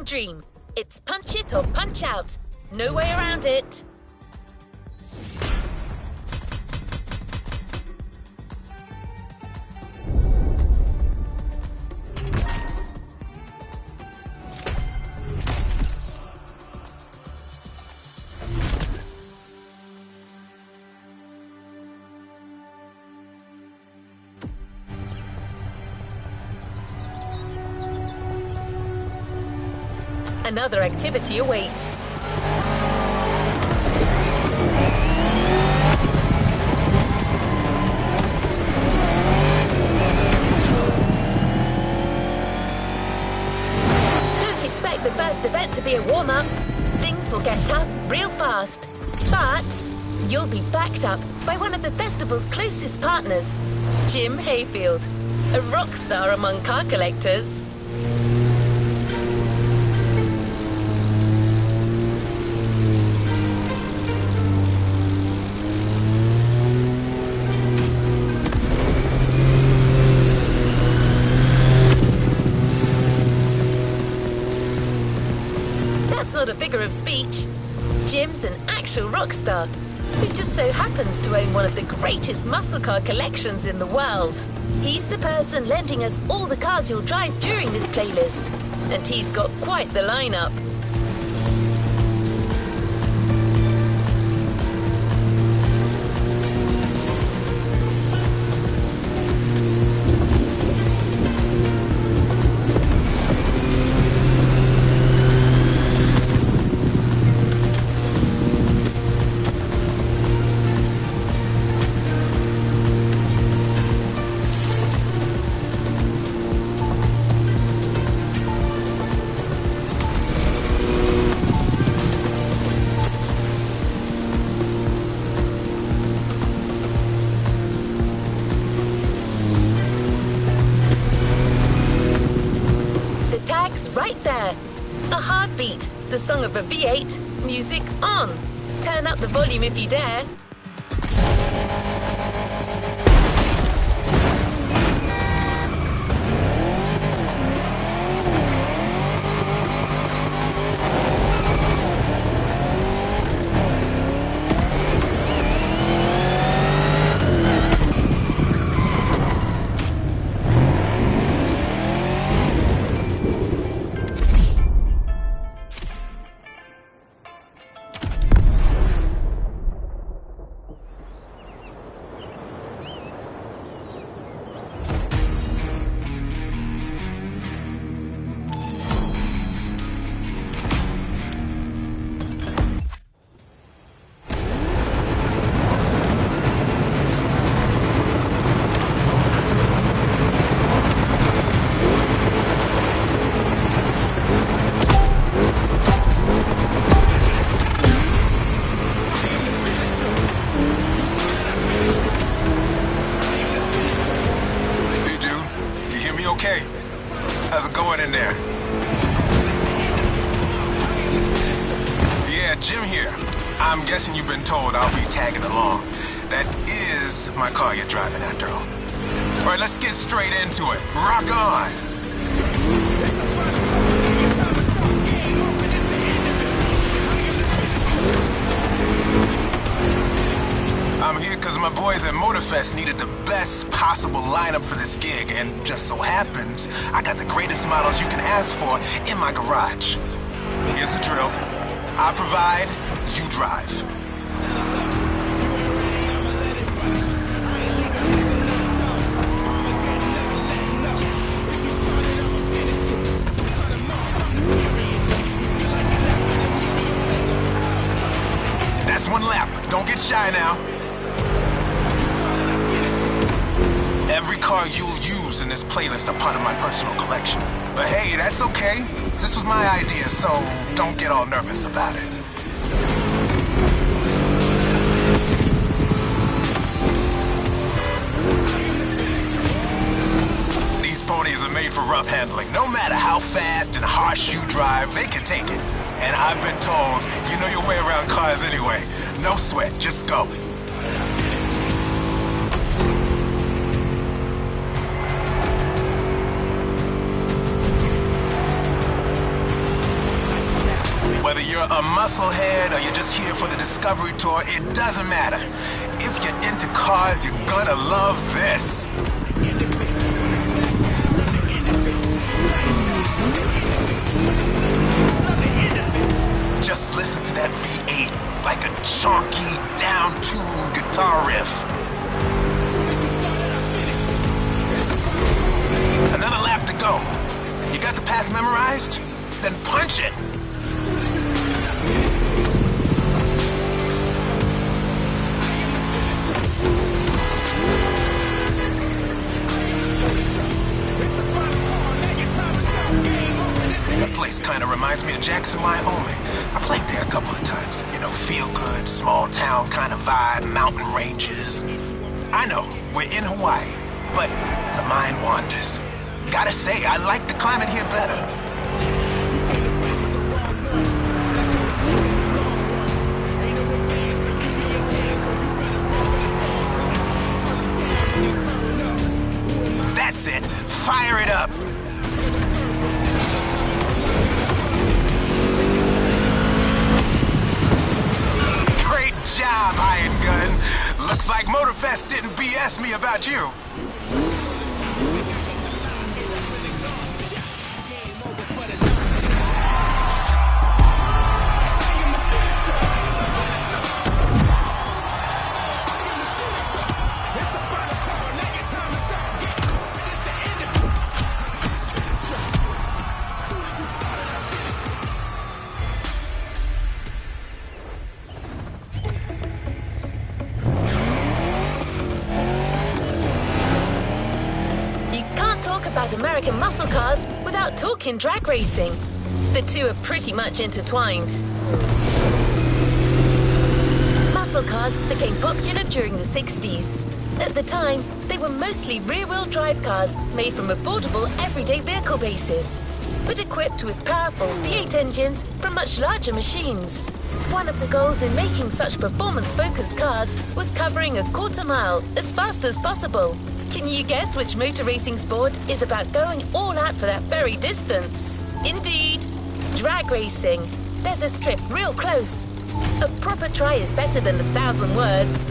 dream. It's punch it or punch out. No way around it. Another activity awaits. Don't expect the first event to be a warm-up. Things will get tough real fast. But you'll be backed up by one of the festival's closest partners, Jim Hayfield, a rock star among car collectors. Not a figure of speech. Jim's an actual rock star who just so happens to own one of the greatest muscle car collections in the world. He's the person lending us all the cars you'll drive during this playlist, and he's got quite the lineup. Right there. A heartbeat, the song of a V8, music on. Turn up the volume if you dare. Okay. How's it going in there? Yeah, Jim here. I'm guessing you've been told I'll be tagging along. That is my car you're driving after all. All right, let's get straight into it. Rock on! I'm here because my boys at Motorfest needed the best possible lineup for this gig, and just so happens, I got the greatest models you can ask for in my garage. Here's the drill. I provide, you drive. That's one lap. Don't get shy now. Every car you'll use in this playlist are part of my personal collection. But hey, that's okay. This was my idea, so don't get all nervous about it. These ponies are made for rough handling. No matter how fast and harsh you drive, they can take it. And I've been told, you know your way around cars anyway. No sweat, just go. a musclehead or you're just here for the Discovery Tour, it doesn't matter. If you're into cars, you're gonna love this. Just listen to that V8 like a chunky, down-tuned guitar riff. Another lap to go. You got the path memorized? Then punch it! That place kind of reminds me of Jackson, Wyoming. I played there a couple of times. You know, feel good, small town kind of vibe, mountain ranges. I know, we're in Hawaii, but the mind wanders. Gotta say, I like the climate here better. That's it. Fire it up. Great job, Iron Gun. Looks like Motorfest didn't BS me about you. About American muscle cars without talking drag racing. The two are pretty much intertwined. Muscle cars became popular during the 60s. At the time, they were mostly rear-wheel drive cars made from affordable everyday vehicle bases, but equipped with powerful V8 engines from much larger machines. One of the goals in making such performance-focused cars was covering a quarter mile as fast as possible. Can you guess which motor racing sport is about going all out for that very distance? Indeed, drag racing. There's a strip real close. A proper try is better than 1,000 words.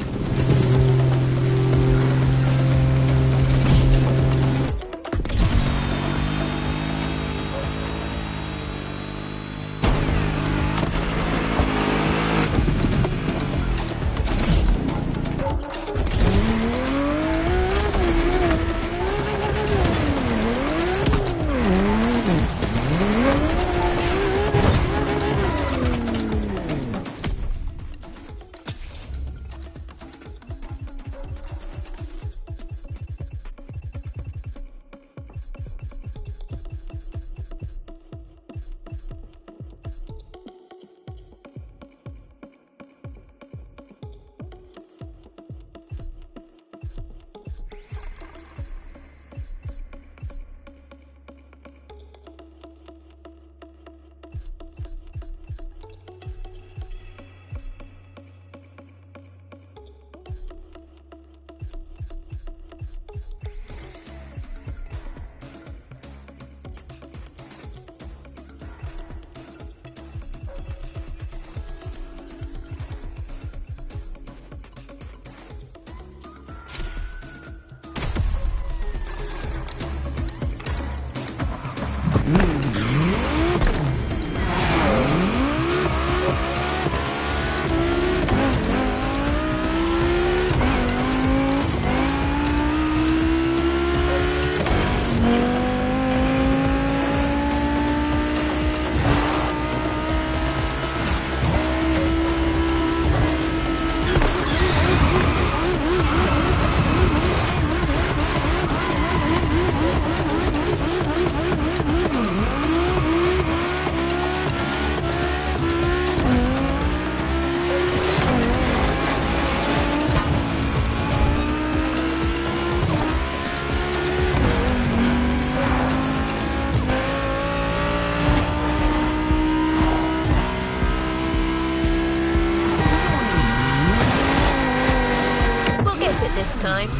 This time.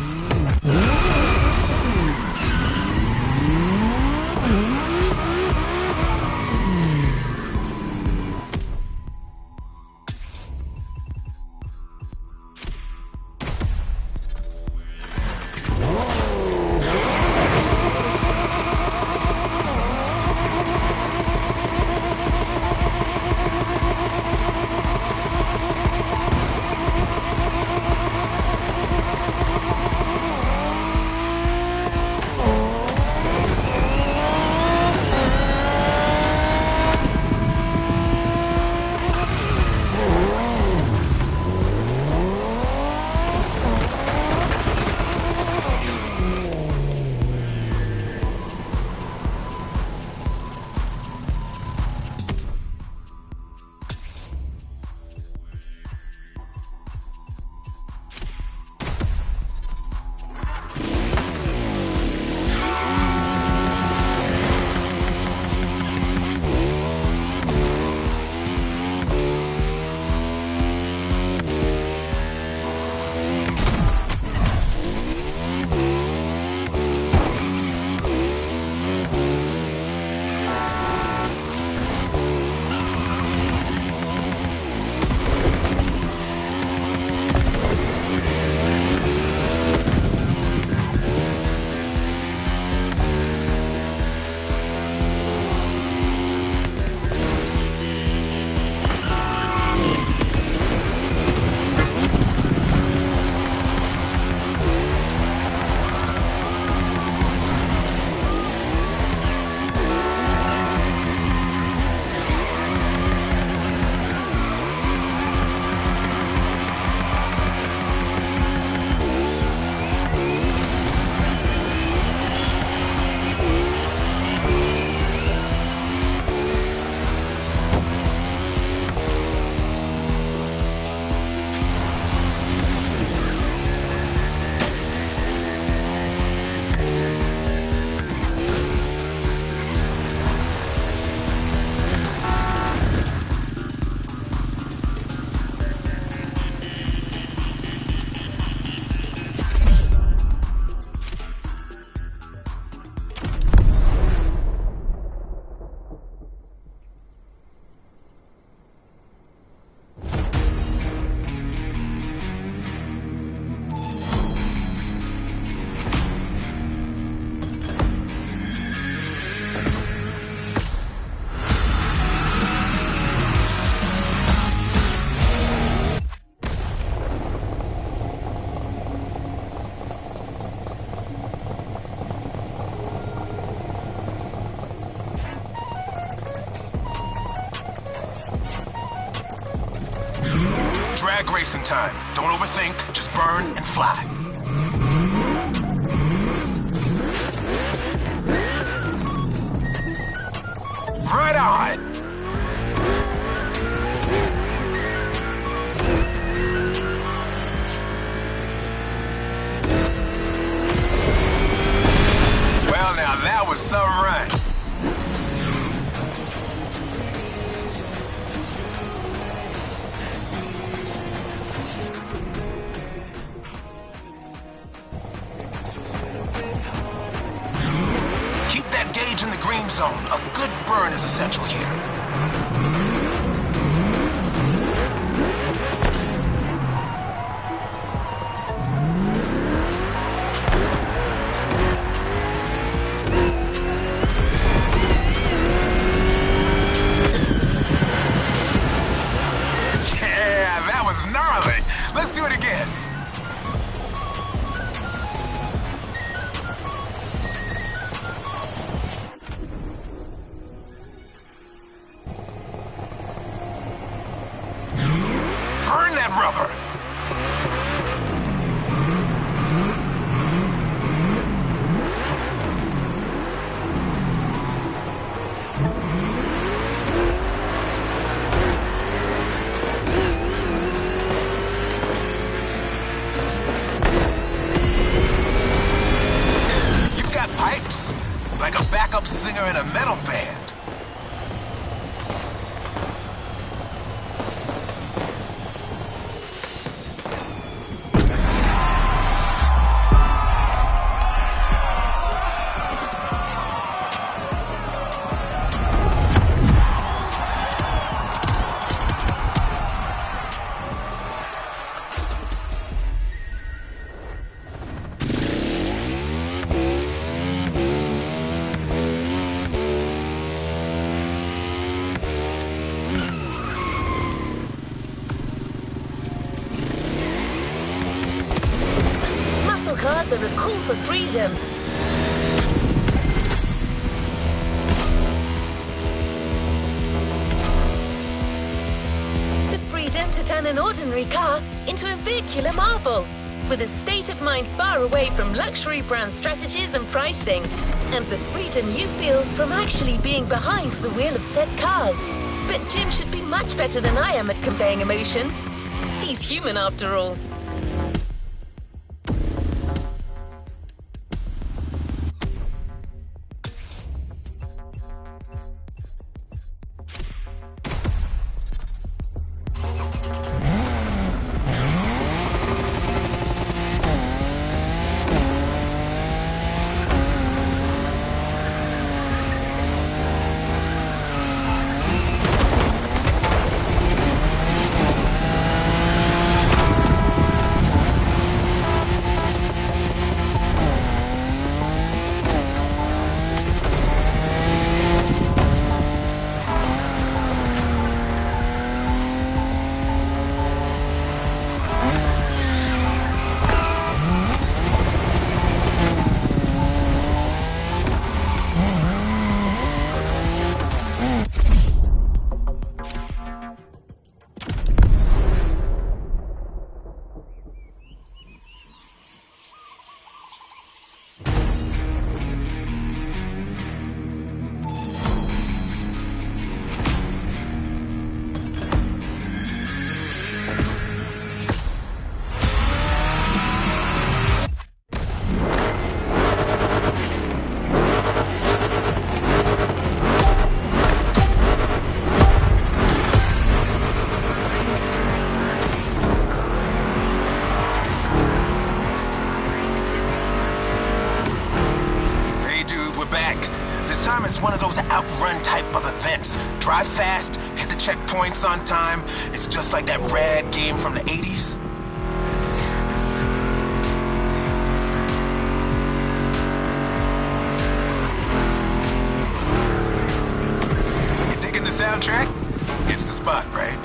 racing time. Don't overthink, just burn and fly. Right on! Well, now that was some run. Keep that gauge in the green zone. A good burn is essential here. Yeah, that was gnarly. Let's do it again. Burn that rubber! You've got pipes, like a backup singer in a metal band. Cars are a call for freedom. The freedom to turn an ordinary car into a vehicular marvel, with a state of mind far away from luxury brand strategies and pricing, and the freedom you feel from actually being behind the wheel of said cars. But Jim should be much better than I am at conveying emotions. He's human after all. It's one of those outrun type of events. Drive fast, hit the checkpoints on time. It's just like that rad game from the 80s. You digging the soundtrack? It's the spot, right?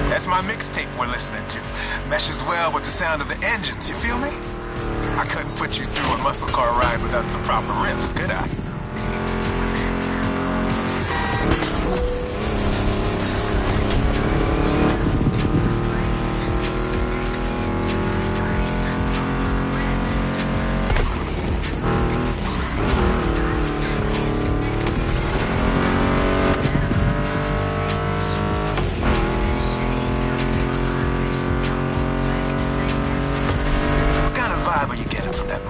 That's my mixtape we're listening to. Meshes well with the sound of the engines, you feel me? I couldn't put you through a muscle car ride without some proper riffs, could I?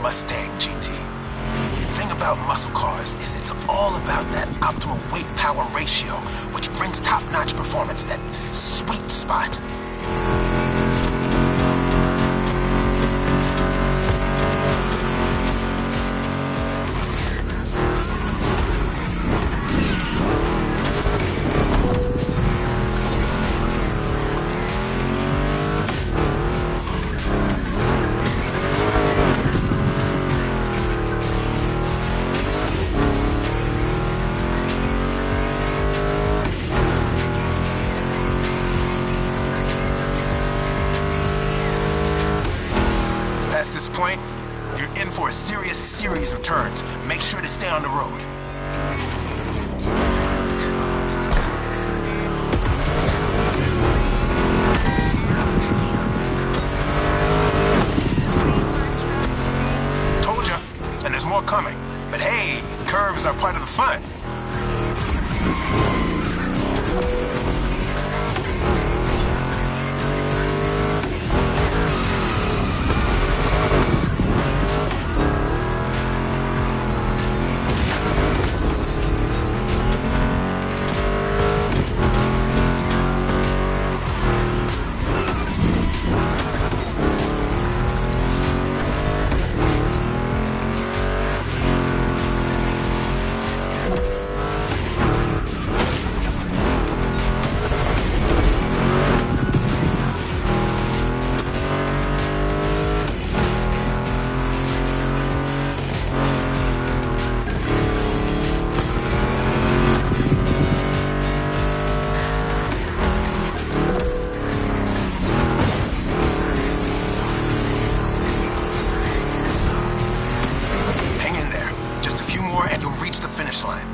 Mustang GT. The thing about muscle cars is it's all about that optimal weight-power ratio, which brings top-notch performance, that sweet spot. Past this point, you're in for a serious series of turns. Make sure to stay on the road. Told ya, and there's more coming. But hey, curves are part of the fun. Reach the finish line.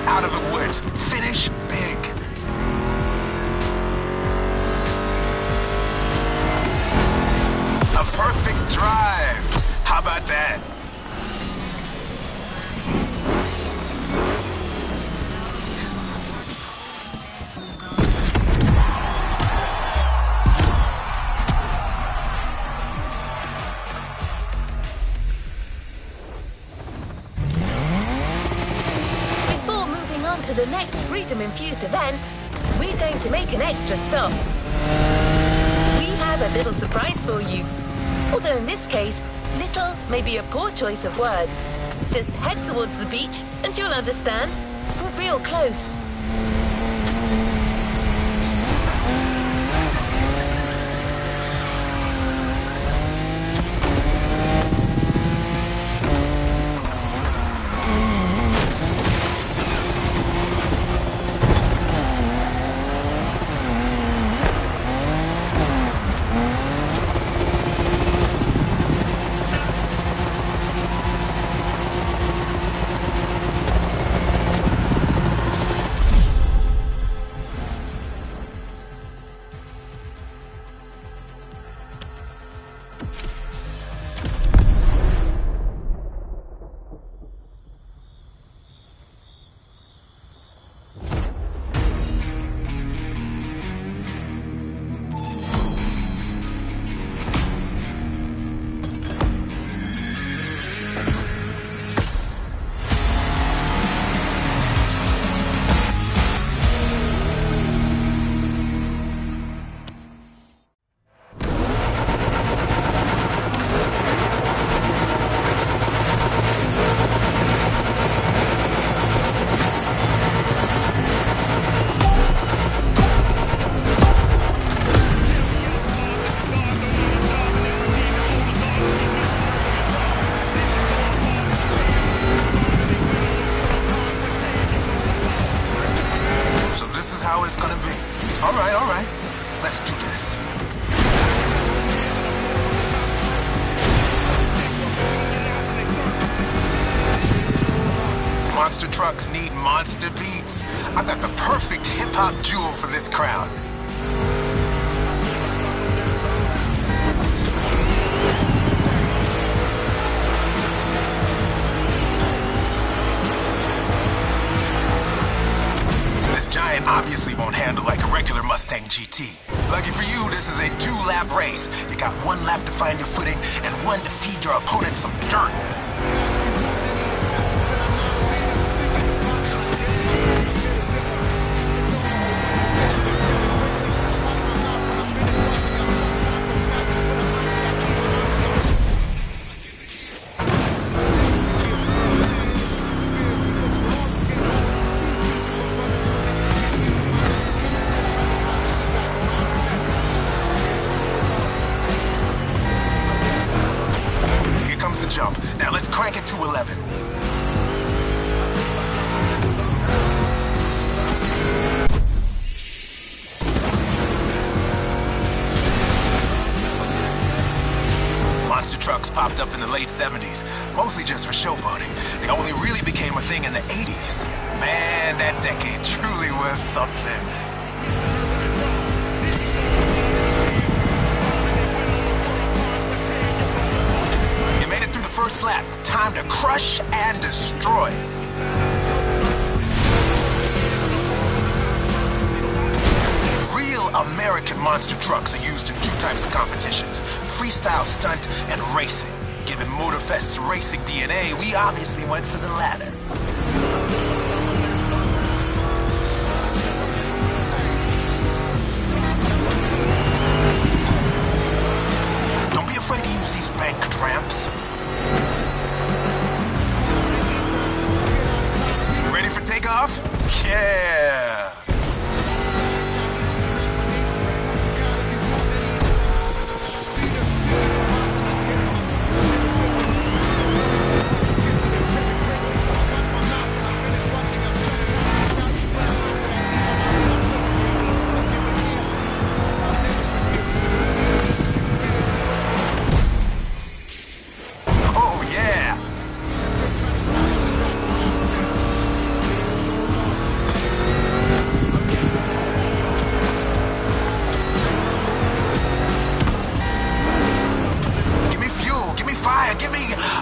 Out of the woods. Finish big. A perfect drive. How about that? To the next freedom-infused event, we're going to make an extra stop. We have a little surprise for you. Although in this case, little may be a poor choice of words. Just head towards the beach and you'll understand. We're real close. Monster trucks need monster beats. I've got the perfect hip-hop jewel for this crowd. This giant obviously won't handle like a regular Mustang GT. Lucky for you, this is a 2-lap race. You got 1 lap to find your footing and 1 to feed your opponent some dirt. Jump. Now let's crank it to 11. Monster trucks popped up in the late 70s, mostly just for showboating. They only really became a thing in the 80s. Man, that decade truly was something. First lap, time to crush and destroy. Real American monster trucks are used in 2 types of competitions: freestyle stunt and racing. Given Motorfest's racing DNA, we obviously went for the latter. Don't be afraid to use these banked ramps. Ready for takeoff? Yeah!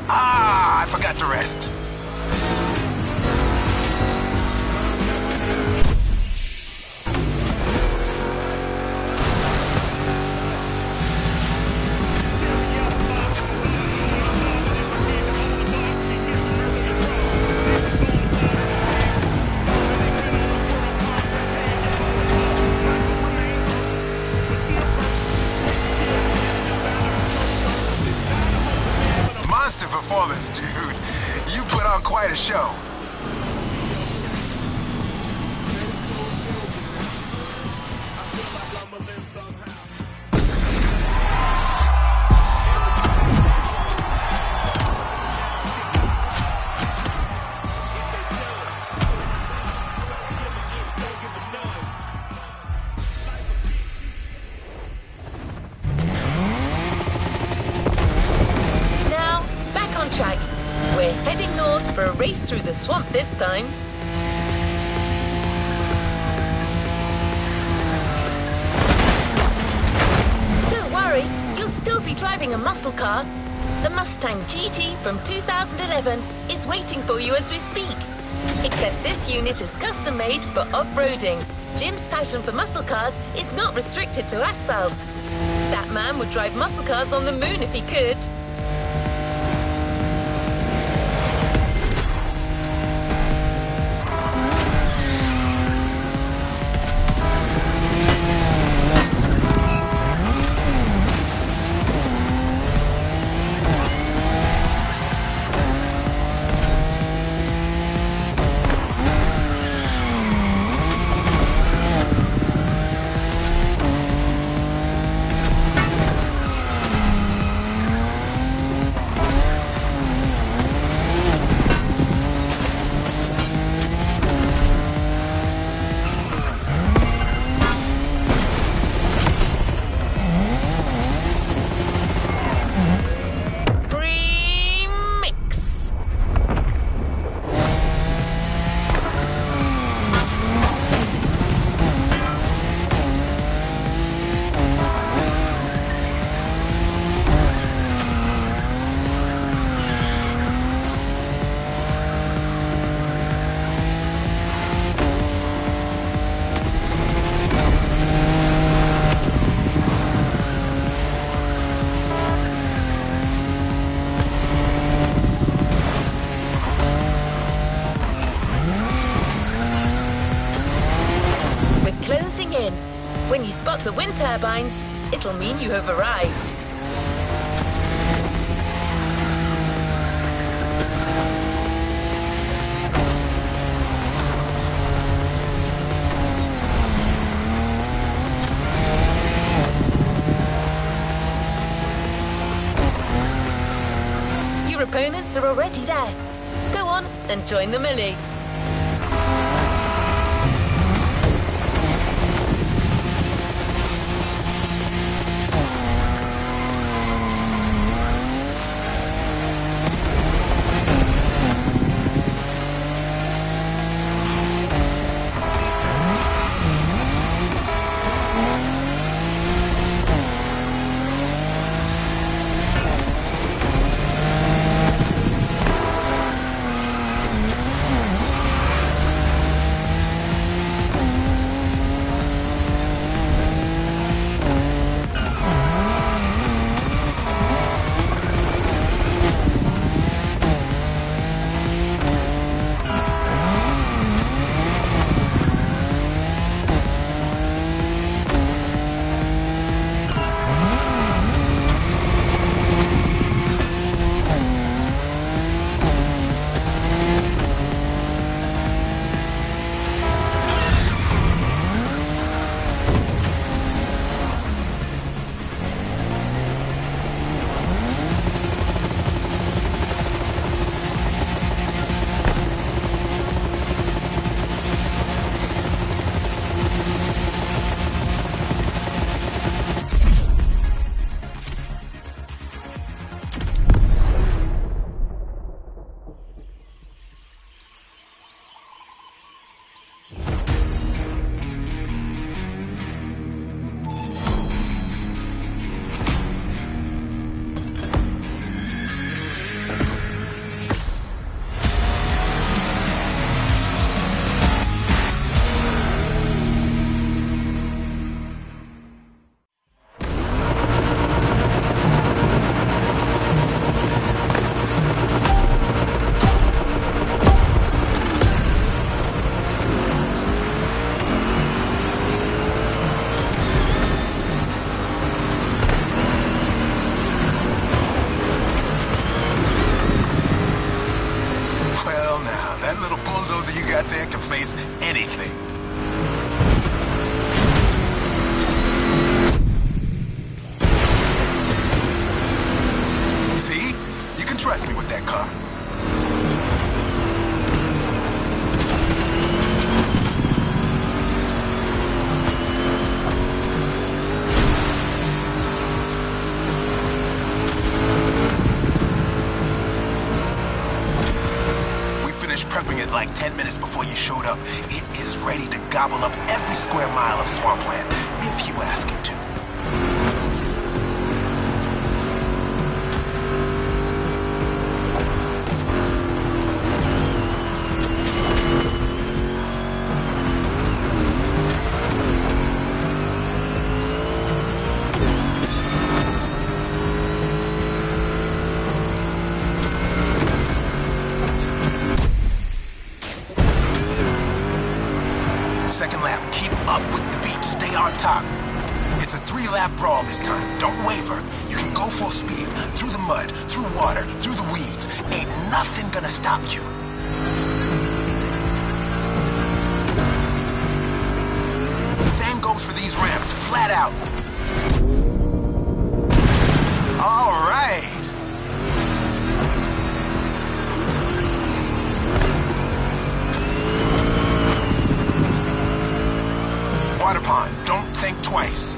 I forgot to rest. Performance, dude. You put on quite a show. Track. We're heading north for a race through the swamp this time. Don't worry, you'll still be driving a muscle car. The Mustang GT from 2011 is waiting for you as we speak. Except this unit is custom made for off-roading. Jim's passion for muscle cars is not restricted to asphalt. That man would drive muscle cars on the moon if he could. the wind turbines, it'll mean you have arrived. Your opponents are already there. Go on and join the melee. Anything. See? You can trust me with that car. Prepping it like 10 minutes before you showed up. It is ready to gobble up every square mile of swampland, if you ask it to. Second lap, keep up with the beat, stay on top. It's a 3-lap brawl this time, don't waver. You can go full speed, through the mud, through water, through the weeds. Ain't nothing gonna stop you. Same goes for these ramps, flat out. All right. Water pond, don't think twice.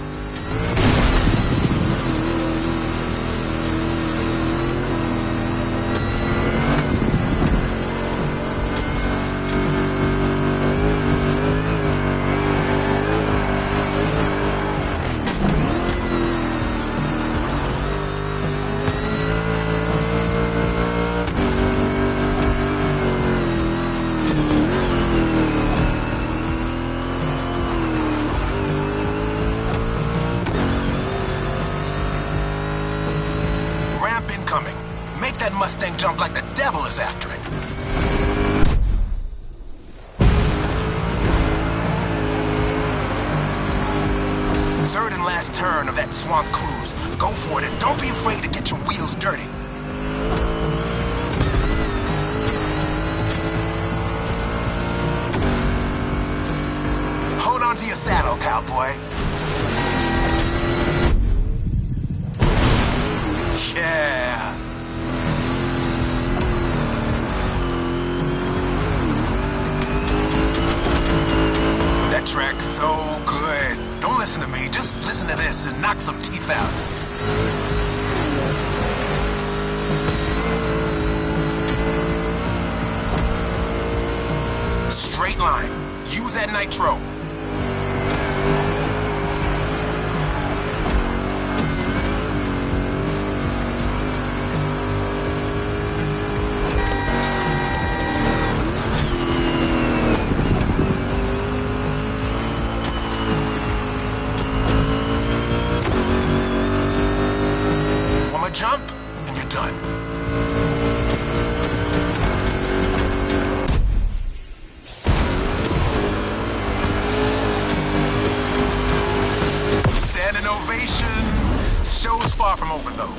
Make that Mustang jump like the devil is after it. swamp cruise. Go for it and don't be afraid to get your wheels dirty. Hold on to your saddle, cowboy. Yeah. That track's so good. Don't listen to me, just listen to this and knock some teeth out. Straight line. Use that nitro. Jump, and you're done. Standing ovation. Show's far from over, though.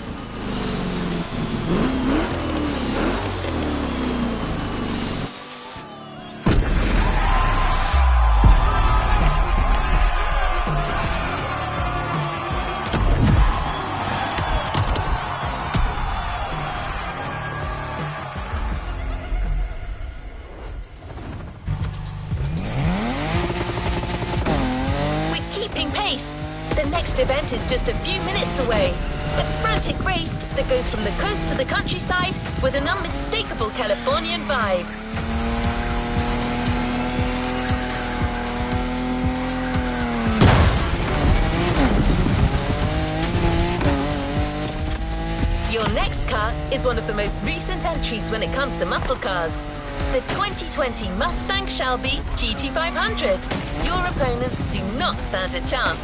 The next event is just a few minutes away. A frantic race that goes from the coast to the countryside with an unmistakable Californian vibe. Your next car is one of the most recent entries when it comes to muscle cars. The 2020 Mustang Shelby GT500. Your opponents do not stand a chance.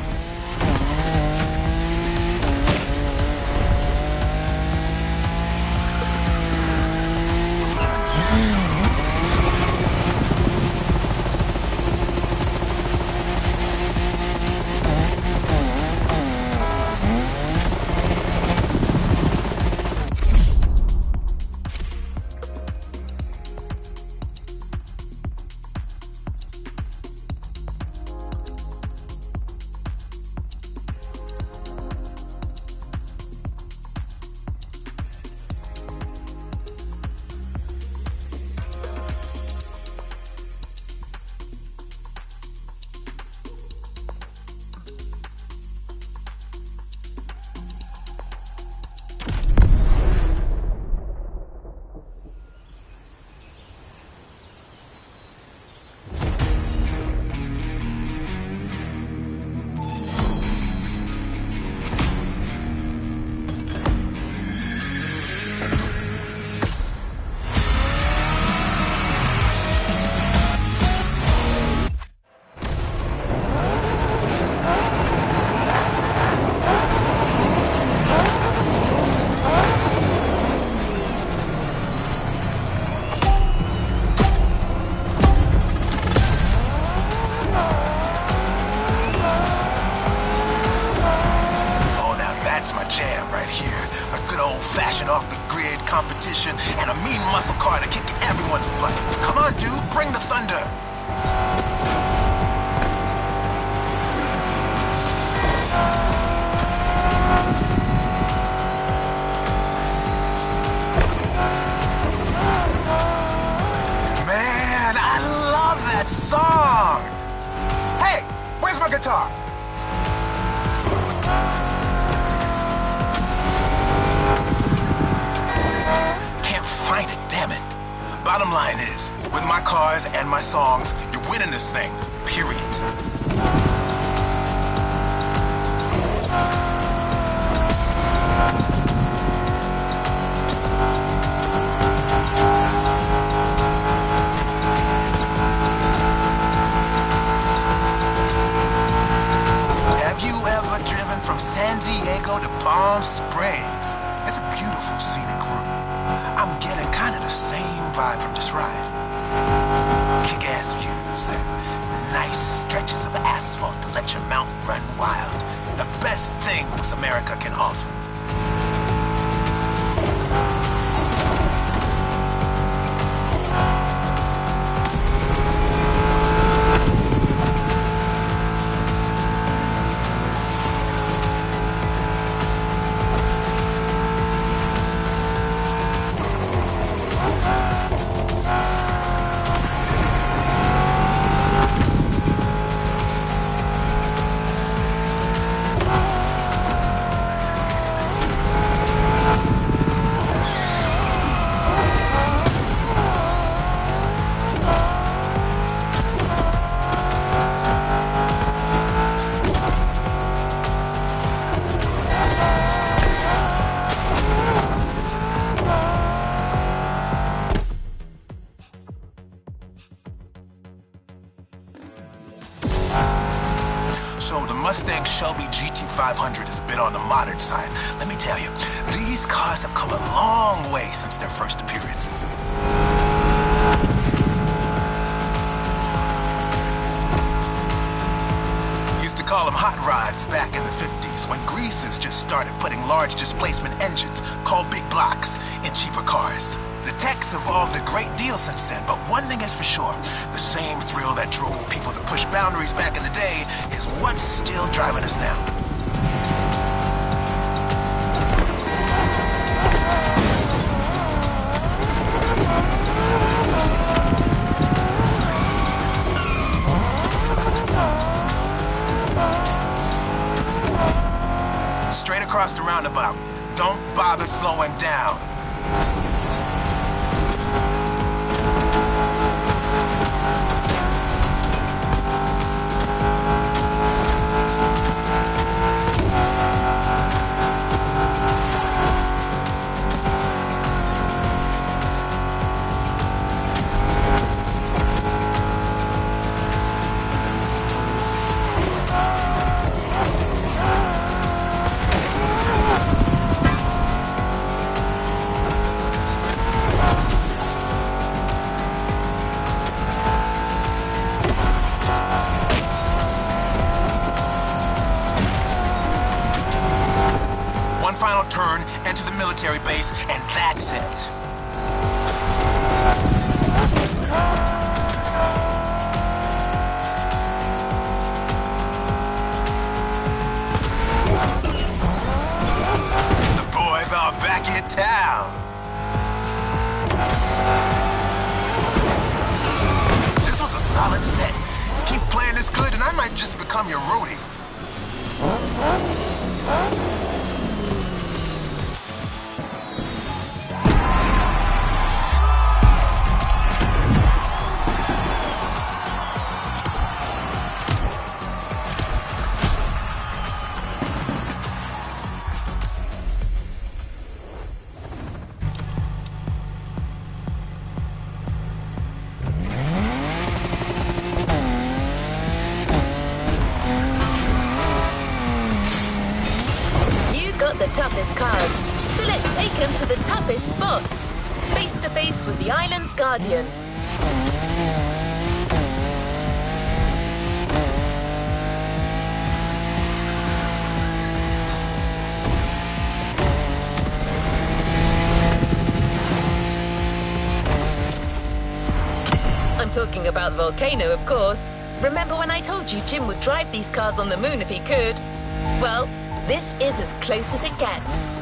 off-the-grid competition and a mean muscle car to kick everyone's butt. Come on, dude, bring the thunder. Man, I love that song. Hey, where's my guitar? Find it, damn it. Bottom line is, with my cars and my songs, you're winning this thing, period. Have you ever driven from San Diego to Palm Springs? It's a beautiful scenic route. I'm getting kind of the same vibe from this ride. Kick-ass views and Nice stretches of asphalt to let your mount run wild. The best things America can offer. So the Mustang Shelby GT500 is a bit on the modern side. Let me tell you, these cars have come a long way since their first appearance. Used to call them hot rods back in the 50s when greasers just started putting large displacement engines, called big blocks, in cheaper cars. The tech's evolved a great deal since then, but one thing is for sure. The same thrill that drove people to push boundaries back in the day is what's still driving us now. Straight across the roundabout. Don't bother slowing down. Final turn, enter the military base, and that's it. The boys are back in town. This was a solid set. You keep playing this good, and I might just become your roadie. The toughest cars, so let's take them to the toughest spots. Face to face with the island's guardian. I'm talking about the volcano, of course. Remember when I told you Jim would drive these cars on the moon if he could? Well, this is as close as it gets.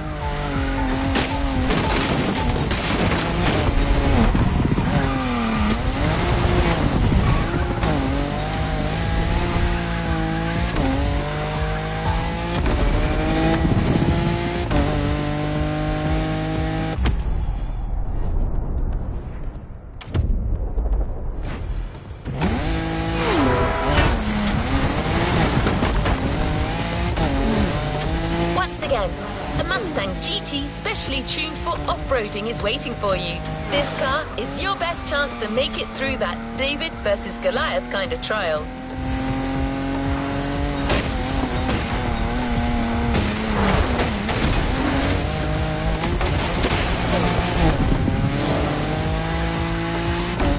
A Mustang GT specially tuned for off-roading is waiting for you. This car is your best chance to make it through that David versus Goliath kind of trial.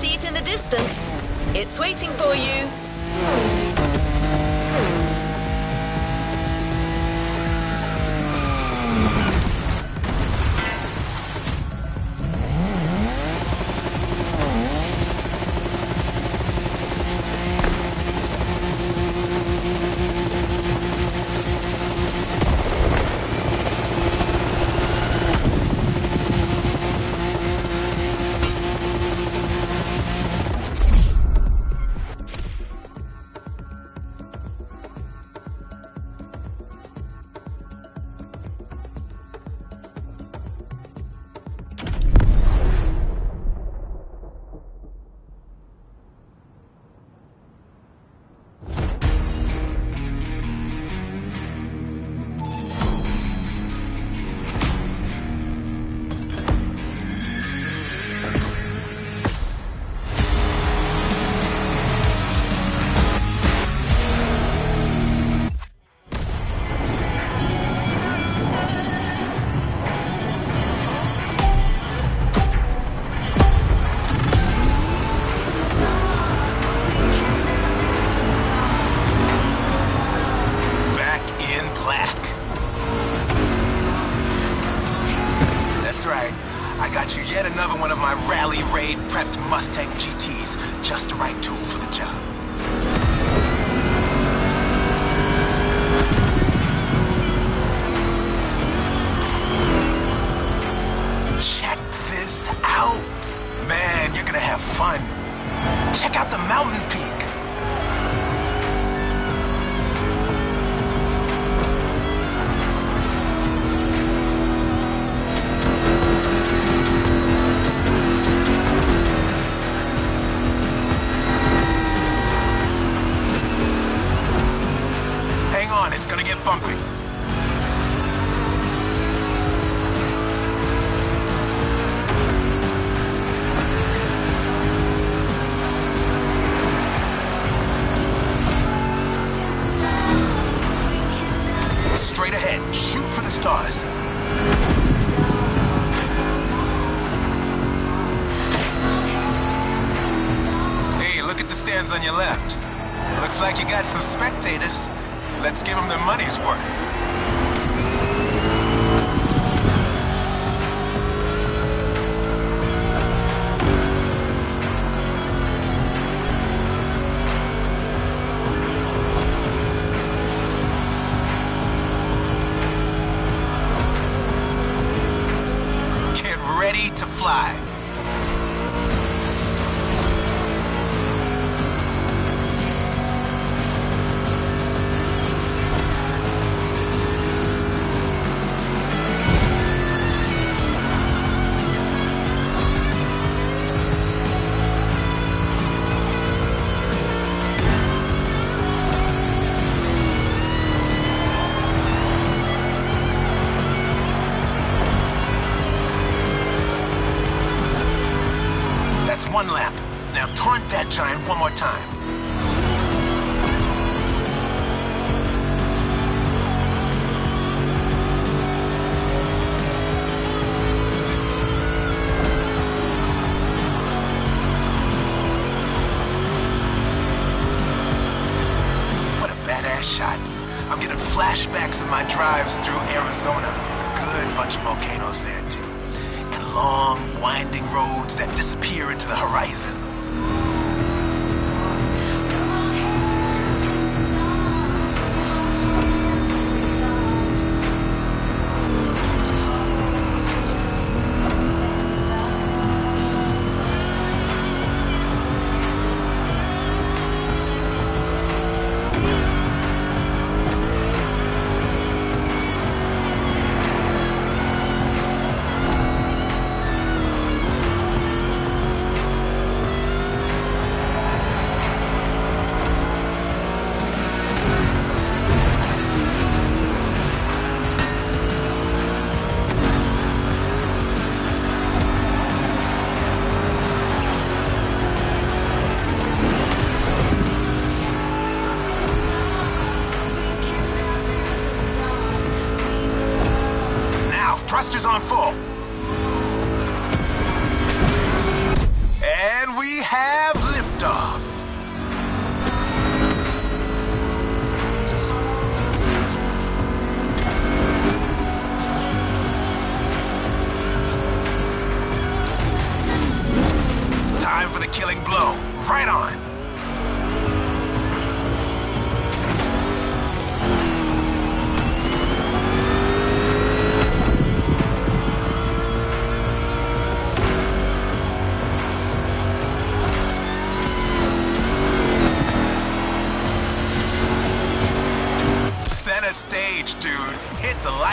See it in the distance. It's waiting for you. got you yet another one of my rally raid prepped Mustang GTs. Just the right tool for the job. Check this out. Man, you're gonna have fun. Check out the mountain peak. Hang on, it's gonna get bumpy. Straight ahead, shoot for the stars. Hey, look at the stands on your left. Looks like you got some spectators. Let's give them their money's worth. Get ready to fly. That's one lap. Now taunt that giant one more time. What a badass shot. I'm getting flashbacks of my drives through Arizona. Good bunch of volcanoes there too. And long, winding roads that disappear into the horizon. Thrusters on full. And we have liftoff. metallic blow. Right on. Center stage, dude. Hit the light.